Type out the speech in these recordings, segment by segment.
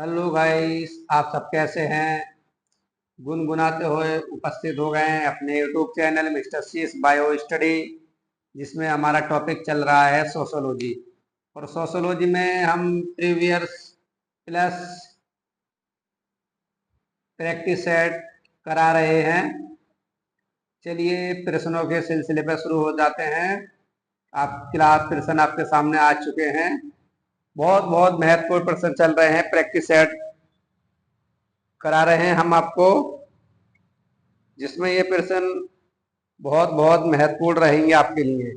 Hello guys, आप सब कैसे हैं। गुनगुनाते हुए उपस्थित हो गए हैं अपने यूट्यूब चैनल मिस्टर सीस बायो स्टडी, जिसमें हमारा टॉपिक चल रहा है सोशोलॉजी। और सोशोलॉजी में हम प्रीवियस प्लस प्रैक्टिस सेट करा रहे हैं। चलिए प्रश्नों के सिलसिले पर शुरू हो जाते हैं। आप क्लास प्रश्न आपके सामने आ चुके हैं। बहुत बहुत महत्वपूर्ण प्रश्न चल रहे हैं, प्रैक्टिस सेट करा रहे हैं हम आपको, जिसमें ये प्रश्न बहुत बहुत महत्वपूर्ण रहेंगे आपके लिए,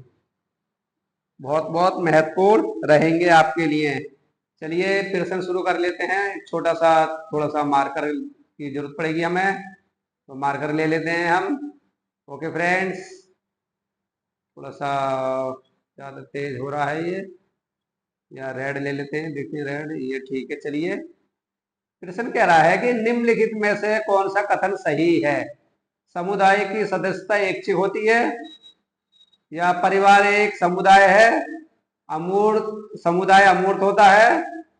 बहुत बहुत महत्वपूर्ण रहेंगे आपके लिए। चलिए प्रश्न शुरू कर लेते हैं। छोटा सा थोड़ा सा मार्कर की जरूरत पड़ेगी हमें, तो मार्कर ले लेते हैं हम। ओके फ्रेंड्स, थोड़ा सा ज़्यादा तेज हो रहा है ये, या रेड ले लेते हैं। देखिए रेड, ये ठीक है। चलिए प्रश्न कह रहा है कि निम्नलिखित में से कौन सा कथन सही है। समुदाय की सदस्यता ऐच्छिक होती है, या परिवार एक समुदाय है, अमूर्त समुदाय अमूर्त होता है,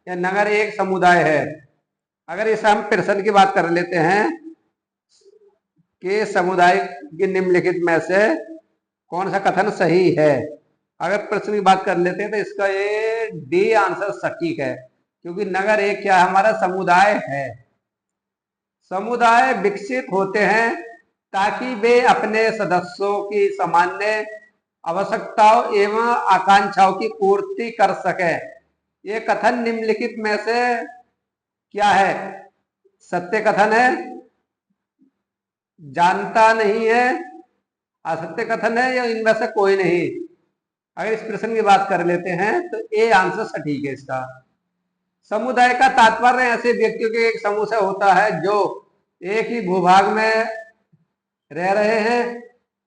या नगर एक समुदाय है। अगर इस हम प्रश्न की बात कर लेते हैं कि समुदाय के निम्नलिखित में से कौन सा कथन सही है, अगर प्रश्न की बात कर लेते हैं तो इसका ये डी आंसर सटीक है, क्योंकि नगर एक क्या हमारा समुदाय है। समुदाय विकसित होते हैं ताकि वे अपने सदस्यों की सामान्य आवश्यकताओं एवं आकांक्षाओं की पूर्ति कर सके। ये कथन निम्नलिखित में से क्या है, सत्य कथन है, जानता नहीं है, असत्य कथन है, या इनमें से कोई नहीं। अगर इस प्रश्न की बात कर लेते हैं तो ए आंसर सटीक है इसका। समुदाय का तात्पर्य ऐसे व्यक्तियों के एक समूह से होता है जो एक ही भूभाग में रह रहे हैं,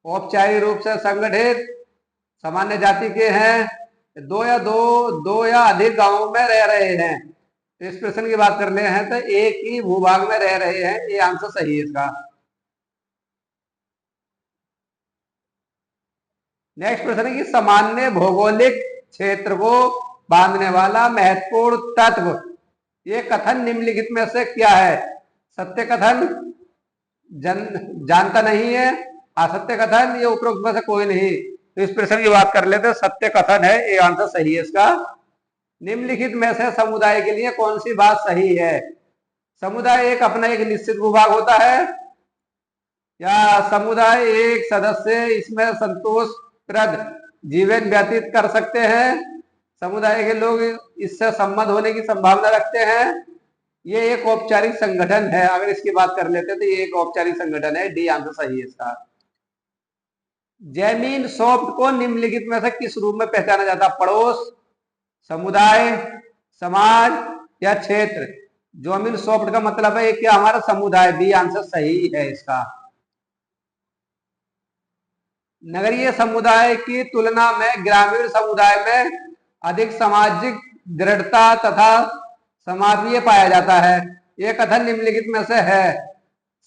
औपचारिक रूप से संगठित, सामान्य जाति के हैं, दो या अधिक गांवों में रह रहे हैं। इस प्रश्न की बात कर ले हैं तो एक ही भूभाग में रह रहे हैं, ये आंसर सही है इसका। नेक्स्ट प्रश्न है कि सामान्य भौगोलिक क्षेत्र को बांधने वाला महत्वपूर्ण तत्व, ये कथन निम्नलिखित में से क्या है। सत्य कथन, जानता नहीं है, असत्य कथन, ये उपरोक्त में से कोई नहीं। तो इस प्रश्न की बात कर लेते हैं, सत्य कथन है, ये आंसर सही है इसका। निम्नलिखित में से समुदाय के लिए कौन सी बात सही है। समुदाय एक अपना एक निश्चित भूभाग होता है, या समुदाय एक सदस्य इसमें संतोषप्रद जीवन व्यतीत कर सकते हैं, समुदाय के लोग इससे संबद्ध होने की संभावना रखते हैं, ये एक औपचारिक संगठन है। अगर इसकी बात कर लेते हैं तो ये एक औपचारिक संगठन है, डी आंसर सही है इसका। जैमीन सॉफ्ट को निम्नलिखित में से किस रूप में पहचाना जाता है। पड़ोस, समुदाय, समाज, या क्षेत्र। जैमीन सॉफ्ट का मतलब है क्या हमारा समुदाय, बी आंसर सही है इसका। नगरीय समुदाय की तुलना में ग्रामीण समुदाय में अधिक सामाजिक दृढ़ता तथा समावीय पाया जाता है। यह कथन निम्नलिखित में से है।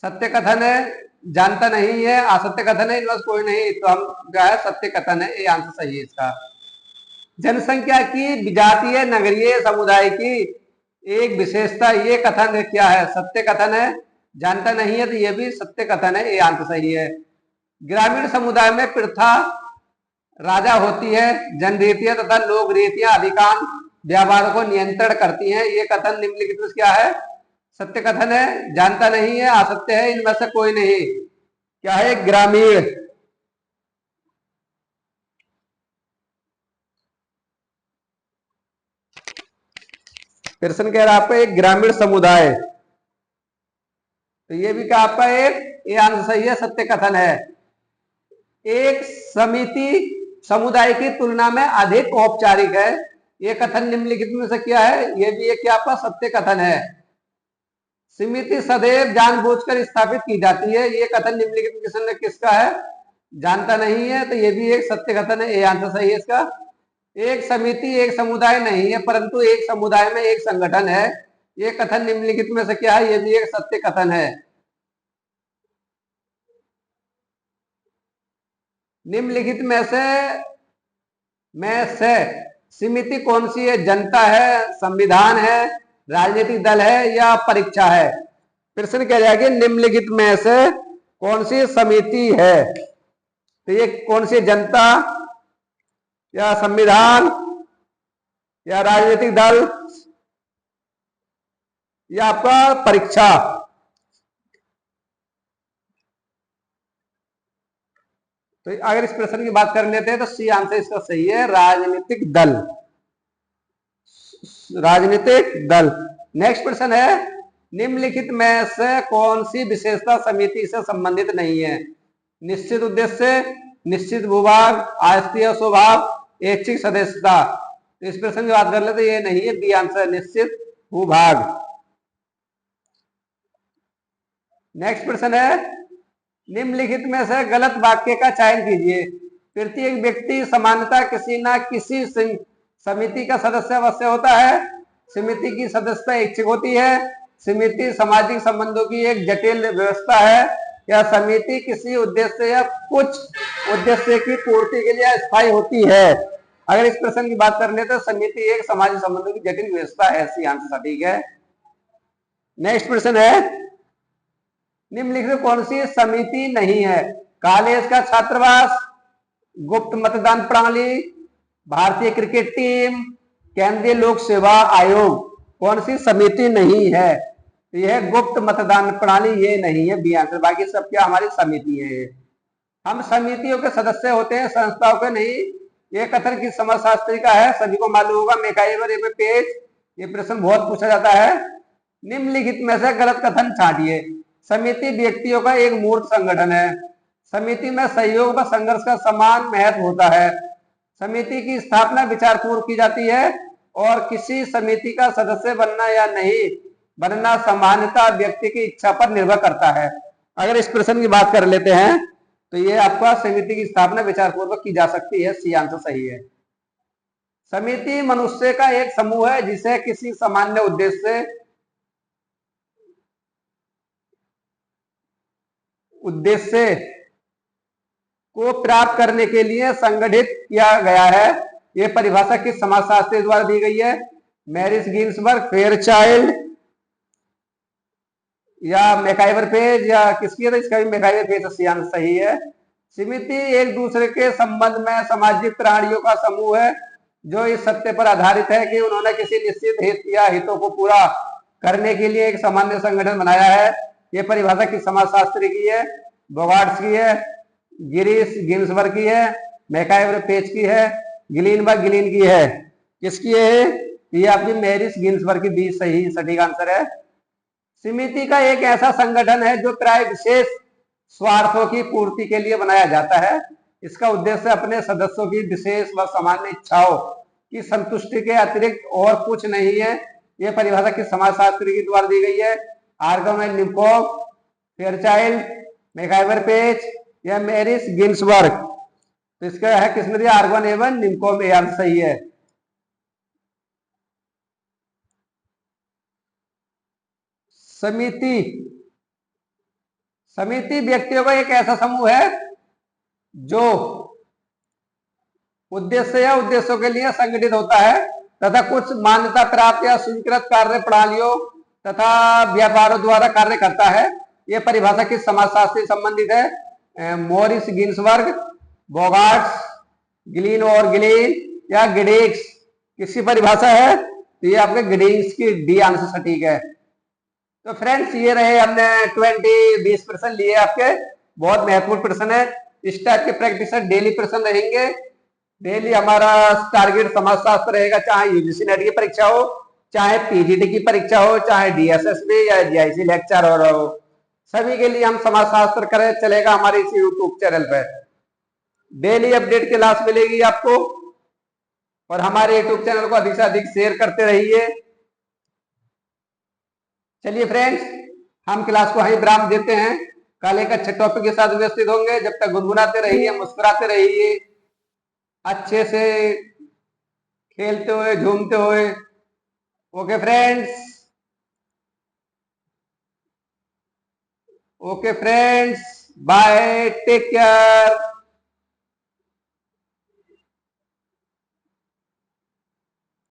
सत्य कथन है, जानता नहीं है, असत्य कथन है, इनमें कोई नहीं। तो हम क्या है, सत्य कथन है, ये आंसर सही है इसका। जनसंख्या की विजातीय नगरीय समुदाय की एक विशेषता, ये कथन क्या है। सत्य कथन है, जानता नहीं है, तो ये भी सत्य कथन है, ये आंसर सही है। ग्रामीण समुदाय में प्रथा राजा होती है, जनरीतियां तथा लोक रीतियां अधिकांश व्यापारों को नियंत्रण करती हैं। ये कथन निम्नलिखित में क्या है। सत्य कथन है, जानता नहीं है, असत्य है, इनमें से कोई नहीं। क्या है, ग्रामीण। प्रश्न कह रहा है आपका एक ग्रामीण समुदाय, तो ये भी क्या आपका एक, ये आंसर सही है, सत्य कथन है। एक समिति समुदाय की तुलना में अधिक औपचारिक है, ये कथन निम्नलिखित में से क्या है। ये भी एक क्या आपका सत्य कथन है। समिति सदैव जानबूझकर स्थापित की जाती है, ये कथन निम्नलिखित में किसका है। जानता नहीं है, तो ये भी एक सत्य कथन है, ये आंसर सही है इसका। एक समिति एक समुदाय नहीं है, परंतु एक समुदाय में एक संगठन है, ये कथन निम्नलिखित में से क्या है। ये भी एक सत्य कथन है। निम्नलिखित में से समिति कौन सी है। जनता है, संविधान है, राजनीतिक दल है या परीक्षा है? प्रश्न कह रहा है कि निम्नलिखित में से कौन सी समिति है? तो ये कौन सी, जनता या संविधान या राजनीतिक दल या आपका परीक्षा? तो अगर इस प्रश्न की बात कर लेते हैं तो सी आंसर इसका सही है, राजनीतिक दल। राजनीतिक दल। नेक्स्ट प्रश्न है, निम्नलिखित में से कौन सी विशेषता समिति से संबंधित नहीं है? निश्चित उद्देश्य, निश्चित भूभाग, आस्थीय स्वभाव, ऐच्छिक सदस्यता। तो इस प्रश्न की बात कर ले तो ये नहीं है, बी आंसर निश्चित भूभाग। नेक्स्ट प्रश्न है, निम्नलिखित में से गलत वाक्य का चयन कीजिए। प्रत्येक व्यक्ति सामान्यतः किसी न किसी समिति का सदस्य अवश्य होता है। समिति की सदस्यता ऐच्छिक होती है। समिति सामाजिक संबंधों की एक जटिल व्यवस्था है। या समिति किसी उद्देश्य या कुछ उद्देश्य की पूर्ति के लिए अस्थायी होती है। अगर इस प्रश्न की बात कर ले तो समिति एक सामाजिक संबंधों की जटिल व्यवस्था है, ऐसी आंसर सटीक है। नेक्स्ट प्रश्न है, निम्नलिखित कौन सी समिति नहीं है? कॉलेज का छात्रावास, गुप्त मतदान प्रणाली, भारतीय क्रिकेट टीम, केंद्रीय लोक सेवा आयोग। कौन सी समिति नहीं है? यह गुप्त मतदान प्रणाली ये नहीं है, बी आंसर। बाकी सब क्या हमारी समिति है। हम समितियों के सदस्य होते हैं, संस्थाओं के नहीं। ये कथन की समाजशास्त्री का है, सभी को मालूम होगा, मैकाइवर पेज। ये प्रश्न बहुत पूछा जाता है। निम्नलिखित में से गलत कथन छांटिए। समिति व्यक्तियों का एक मूर्त संगठन है। समिति में सहयोग व संघर्ष का समान महत्व होता है। समिति की स्थापना विचारपूर्वक की जाती है और किसी समिति का सदस्य बनना या नहीं बनना सामान्यतः व्यक्ति की इच्छा पर निर्भर करता है। अगर इस प्रश्न की बात कर लेते हैं तो ये आपका समिति की स्थापना विचारपूर्वक की जा सकती है, सी आंसर सही है। समिति मनुष्य का एक समूह है जिसे किसी सामान्य उद्देश्य को प्राप्त करने के लिए संगठित किया गया है। यह परिभाषा किस समाजशास्त्री द्वारा दी गई है? मैरिस गिन्सबर्ग, फेयरचाइल्ड या मैकाइवर पेज, या किसकी है? तो इसका भी मैकाइवर पेज सही है। समिति एक दूसरे के संबंध में सामाजिक प्राणियों का समूह है जो इस सत्य पर आधारित है कि उन्होंने किसी निश्चित हित या हितों को पूरा करने के लिए एक सामान्य संगठन बनाया है। यह परिभाषा किस समाजशास्त्री की है? बोगार्ड्स की है, गिरीश गिन्सबर्ग की है, मैकाइवर पेज की है, गिलीन की है। किसकी है? ये आपकी मैरिस गिन्सबर्ग की, भी सही सटीक आंसर है। समिति का एक ऐसा संगठन है जो प्राय विशेष स्वार्थों की पूर्ति के लिए बनाया जाता है। इसका उद्देश्य अपने सदस्यों की विशेष व सामान्य इच्छाओं की संतुष्टि के अतिरिक्त और कुछ नहीं है। यह परिभाषा किस समाजशास्त्री की द्वारा दी गई है? आर्गन and Nimkoff, Fairchild, MacIver Page या मैरिस गिन्सबर्ग। तो इसका है किसने दिया? आर्गन एवं निम्कोव में आंसर सही है। समिति व्यक्तियों का एक ऐसा समूह है जो उद्देश्य या उद्देश्यों के लिए संगठित होता है तथा कुछ मान्यता प्राप्त या स्वीकृत कार्य प्रणालियों तथा व्यापारों द्वारा कार्य करता है। यह परिभाषा किस समाजशास्त्री संबंधित है? मॉरिस गिन्सबर्ग, बोगार्ड्स, गिलीन या गिडिंग्स। किसकी परिभाषा है? तो ये आपके गिडिंग्स की, डी आंसर सटीक है। तो फ्रेंड्स ये रहे, हमने 20 प्रश्न लिए आपके, बहुत महत्वपूर्ण प्रश्न है। इस टाइप के प्रैक्टिस डेली प्रश्न रहेंगे। डेली हमारा टारगेट समाजशास्त्र रहेगा, चाहे यूजीसी नेट की परीक्षा हो, चाहे पीजीटी की परीक्षा हो, चाहे डीएसएसबी या जीआईसी लेक्चर हो, सभी के लिए हम समाजशास्त्र करें चलेगा हमारे इस यूट्यूब चैनल पर। डेली अपडेट क्लास मिलेगी आपको और हमारे यूट्यूब चैनल को अधिक से अधिक शेयर करते रहिए। चलिए फ्रेंड्स, हम क्लास को वहीं विराम देते हैं। कल एक अच्छे टॉपिक के साथ उपस्थित होंगे। जब तक गुनगुनाते रहिए, मुस्कुराते रहिए, अच्छे से खेलते हुए, झूमते हुए। Okay friends, okay friends, bye, take care.